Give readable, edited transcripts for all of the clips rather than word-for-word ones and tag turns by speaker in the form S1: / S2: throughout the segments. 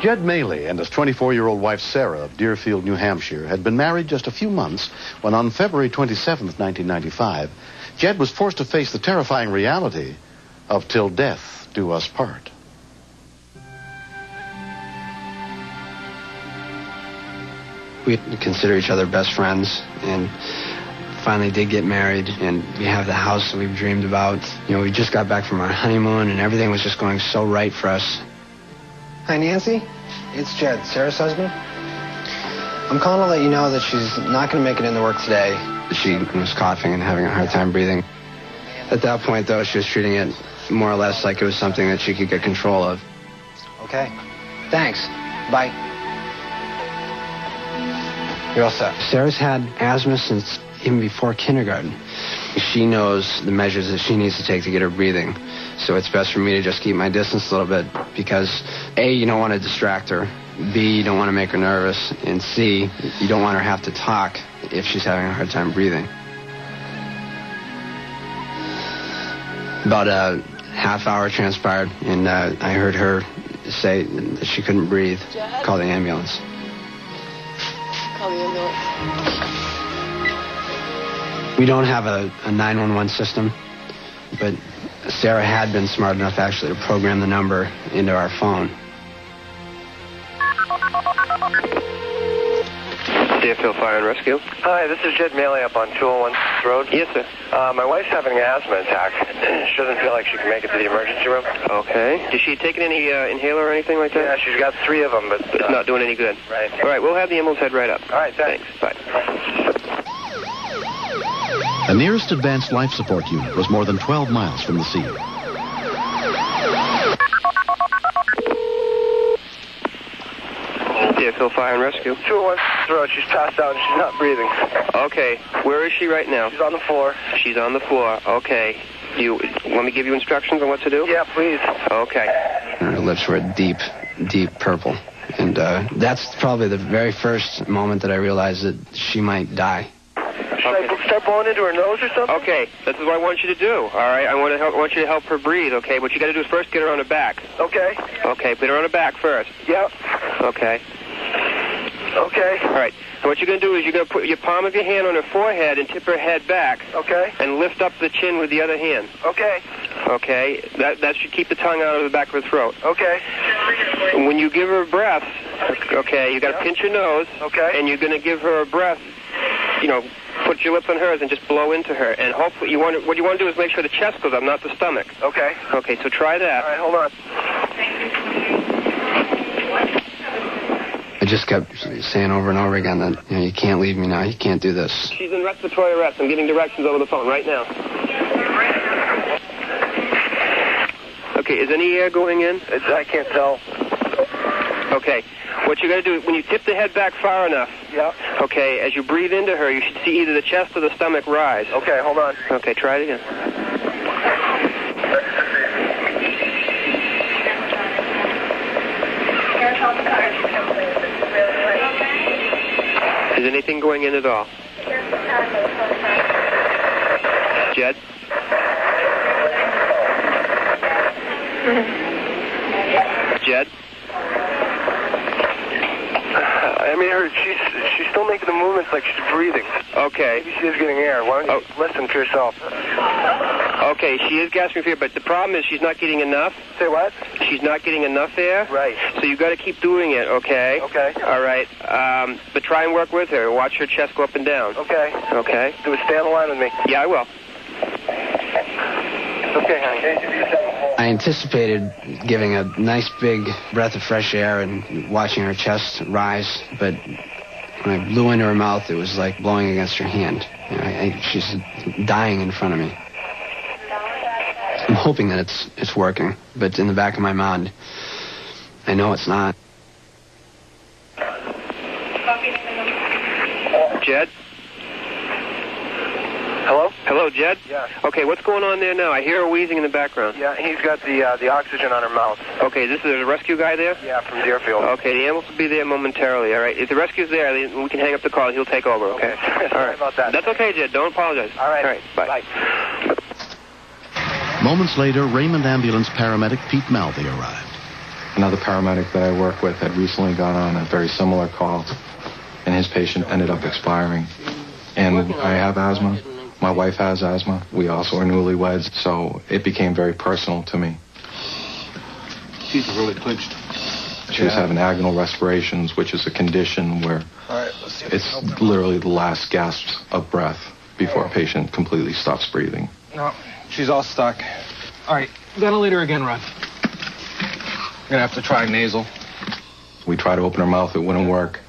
S1: Jed Maley and his 24-year-old wife Sarah of Deerfield, New Hampshire, had been married just a few months when on February 27th, 1995, Jed was forced to face the terrifying reality of till death do us part.
S2: We consider each other best friends, and finally did get married, and we have the house that we've dreamed about. You know, we just got back from our honeymoon, and everything was just going so right for us.
S3: Hi, Nancy. It's Jed, Sarah's husband. I'm calling to let you know that she's not going to make it into work today.
S2: She was coughing and having a hard time breathing. At that point, though, she was treating it more or less like it was something that she could get control of.
S3: Okay. Thanks. Bye. You're all set.
S2: Sarah's had asthma since even before kindergarten. She knows the measures that she needs to take to get her breathing. So it's best for me to just keep my distance a little bit because, A, you don't want to distract her. B, you don't want to make her nervous. And C, you don't want her to have to talk if she's having a hard time breathing. About a half hour transpired, and I heard her say that she couldn't breathe. Call the ambulance.
S4: Call the ambulance.
S2: We don't have a 911 system, but Sarah had been smart enough actually to program the number into our phone.
S5: Deerfield Fire and Rescue.
S6: Hi, this is Jed Maley up on 201 Road.
S5: Yes, sir.
S6: My wife's having an asthma attack. She doesn't feel like she can make it to the emergency room.
S5: Okay. Has she taken any inhaler or anything like that?
S6: Yeah, she's got 3 of them, but...
S5: it's not doing any good.
S6: Right.
S5: All right, we'll have the ambulance head right up.
S6: All right, thanks.
S5: Bye.
S1: The nearest advanced life support unit was more than 12 miles from the scene.
S5: Deerfield Fire and Rescue.
S6: 201 Road. She's passed out and she's not breathing.
S5: Okay. Where is she right now?
S6: She's on the floor.
S5: She's on the floor. Okay. You want me to give you instructions on what to do?
S6: Yeah, please.
S5: Okay.
S2: Her lips were deep, deep purple. And that's probably the very first moment that I realized that she might die.
S6: Should I start blowing into her nose or something?
S5: Okay, this is what I want you to do, all right? I want you to help her breathe, okay? What you got to do is first get her on her back.
S6: Okay.
S5: Okay, put her on her back first.
S6: Yep.
S5: Okay.
S6: Okay.
S5: All right. So what you're going to do is you're going to put your palm of your hand on her forehead and tip her head back.
S6: Okay.
S5: And lift up the chin with the other hand.
S6: Okay.
S5: Okay. That should keep the tongue out of the back of her throat.
S6: Okay.
S5: When you give her a breath, okay, you got to pinch your nose.
S6: Okay.
S5: And you're going to give her a breath, you know, put your lips on hers and just blow into her. And hopefully what you want to do is make sure the chest goes up, not the stomach.
S6: Okay.
S5: Okay, so try that.
S6: All right, hold on.
S2: I just kept saying over and over again that, you know, you can't leave me now. You can't do this.
S5: She's in respiratory arrest. I'm giving directions over the phone right now. Okay, is any air going in?
S6: I can't tell.
S5: Okay. What you're going to do, when you tip the head back far enough,
S6: yeah.
S5: Okay, as you breathe into her, you should see either the chest or the stomach rise.
S6: Okay, hold on.
S5: Okay, try it again. Is anything going in at all? Jed? Jed?
S6: I mean, she's still making the movements like she's breathing.
S5: Okay.
S6: Maybe she is getting air. Why don't you listen for yourself?
S5: Okay, she is gasping for air, but the problem is she's not getting enough.
S6: Say what?
S5: She's not getting enough air.
S6: Right.
S5: So you've got to keep doing it, okay?
S6: Okay.
S5: All right. But try and work with her. Watch her chest go up and down.
S6: Okay.
S5: Okay.
S6: Do a stay on the line with me.
S5: Yeah, I will.
S6: Okay, honey.
S2: I anticipated giving a nice big breath of fresh air and watching her chest rise, but when I blew into her mouth, it was like blowing against her hand. You know, she's dying in front of me. I'm hoping that it's working, but in the back of my mind, I know it's not.
S5: Jed?
S6: Hello?
S5: Hello, Jed?
S6: Yeah.
S5: Okay, what's going on there now? I hear her wheezing in the background.
S6: Yeah, he's got the oxygen on her mouth.
S5: Okay, this is a rescue guy there?
S6: Yeah, from Deerfield.
S5: Okay, the ambulance will be there momentarily, all right? If the rescue's there, then we can hang up the call. He'll take over, okay?
S6: All right. Sorry about that.
S5: That's okay, Jed. Don't apologize.
S6: All right.
S5: All right, bye.
S1: Moments later, Raymond Ambulance paramedic Pete Malvey arrived.
S7: Another paramedic that I work with had recently gone on a very similar call, and his patient ended up expiring. And I have asthma. My wife has asthma. We also are newlyweds, so it became very personal to me.
S8: Teeth are really clenched.
S7: She was having agonal respirations, which is a condition where it's literally the last gasps of breath before a patient completely stops breathing.
S8: No, she's all stuck. All right, ventilator again, Ron. Gonna have to try nasal.
S7: We tried to open her mouth, it wouldn't work.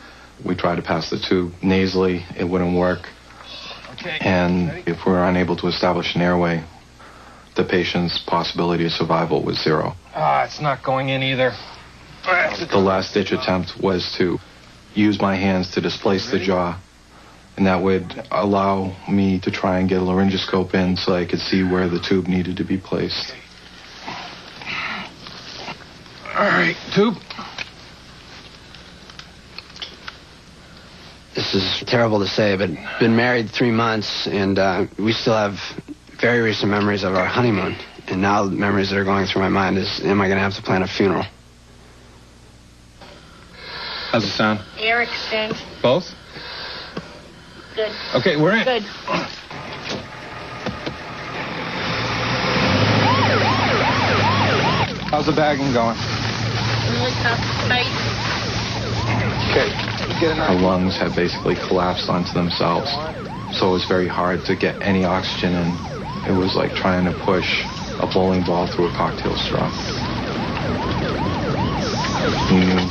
S7: We tried to pass the tube nasally, it wouldn't work.
S8: Okay.
S7: And if we were unable to establish an airway, the patient's possibility of survival was zero.
S8: It's not going in either.
S7: The last-ditch attempt was to use my hands to displace the jaw, and that would allow me to try and get a laryngoscope in so I could see where the tube needed to be placed.
S8: All right, tube.
S2: This is terrible to say, but been married 3 months, and we still have very recent memories of our honeymoon. And now the memories that are going through my mind is, am I going to have to plan a funeral?
S8: How's it sound?
S9: Air extend.
S8: Both?
S9: Good.
S8: Okay, we're in.
S9: Good.
S8: How's the bagging going?
S9: Really tough, tight.
S8: Okay, get
S7: Her lungs had basically collapsed onto themselves, so it was very hard to get any oxygen in. It was like trying to push a bowling ball through a cocktail straw. We knew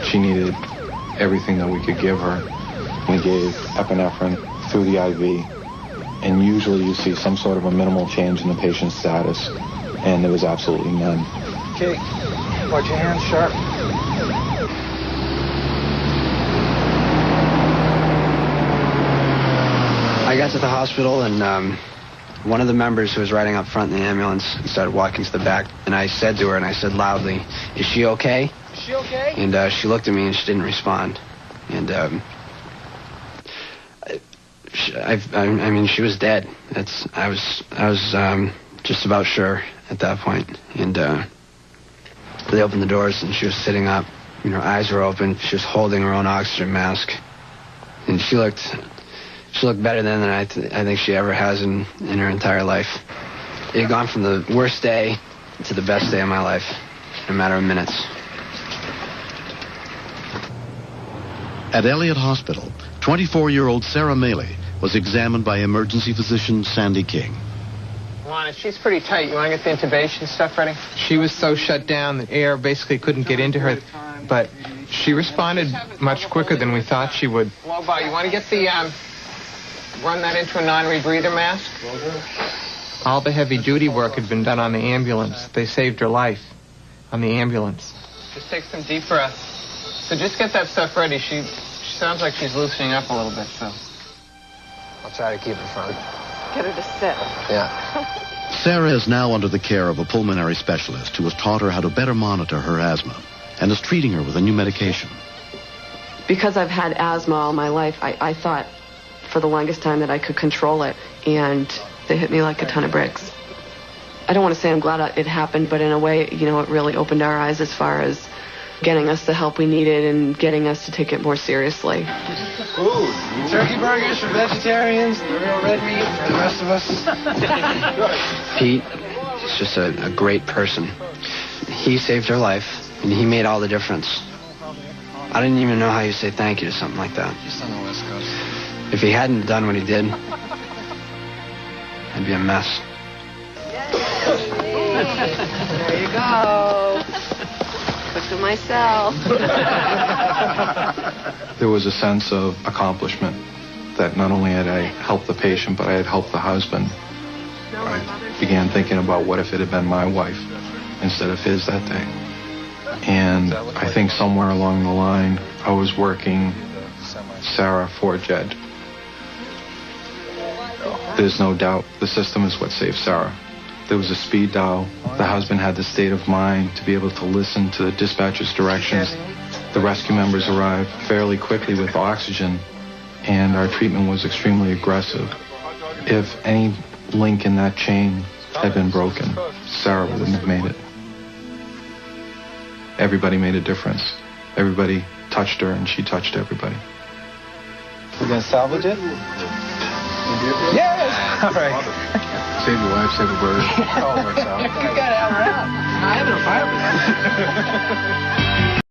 S7: she needed everything that we could give her. We gave epinephrine through the IV, and usually you see some sort of a minimal change in the patient's status, and there was absolutely none.
S8: Okay, watch your hands sharp.
S2: I got to the hospital, and one of the members who was riding up front in the ambulance started walking to the back, and I said to her, and I said loudly, "Is she okay?"
S8: Is she okay?
S2: And she looked at me and she didn't respond. And I mean, she was dead. I was just about sure at that point. And they opened the doors and she was sitting up. And her eyes were open. She was holding her own oxygen mask, and she looked better than I think she ever has in her entire life. It had gone from the worst day to the best day of my life in a matter of minutes.
S1: At Elliott Hospital, 24-year-old Sarah Maley was examined by emergency physician Sandy King.
S10: Lana, she's pretty tight. You want to get the intubation stuff ready? She was so shut down that air basically couldn't get into her, but she responded much quicker than we thought she would. Woba, you want to get the, run that into a non-rebreather mask? All the heavy-duty work had been done on the ambulance. They saved her life on the ambulance. Just take some deep breaths. So just get that stuff ready. She sounds like she's loosening up a little bit, so.
S2: I'll try to keep her from.
S4: Get her to sit.
S2: Yeah.
S1: Sarah is now under the care of a pulmonary specialist who has taught her how to better monitor her asthma and is treating her with a new medication.
S4: Because I've had asthma all my life, I thought for the longest time that I could control it, and they hit me like a ton of bricks. I don't want to say I'm glad it happened, but in a way, you know, it really opened our eyes as far as getting us the help we needed and getting us to take it more seriously.
S3: Ooh, turkey burgers for vegetarians, the real red meat for the rest of us.
S2: Pete is just a great person. He saved her life, and he made all the difference. I didn't even know how you say thank you to something like that.
S3: Just on the West Coast.
S2: If he hadn't done what he did, I'd be a mess.
S4: There you go. Look at myself.
S7: There was a sense of accomplishment that not only had I helped the patient, but I had helped the husband. I began thinking about what if it had been my wife instead of his that day. And I think somewhere along the line, I was working Sarah for Jed. There's no doubt the system is what saved Sarah. There was a speed dial. The husband had the state of mind to be able to listen to the dispatcher's directions. The rescue members arrived fairly quickly with oxygen, and our treatment was extremely aggressive. If any link in that chain had been broken, Sarah wouldn't have made it. everybody made a difference. Everybody touched her, and she touched everybody.
S8: We're going to salvage it? Yes! All right.
S7: Save your wife, save a bird. It all works out.
S2: You got to have her out. I have no fire.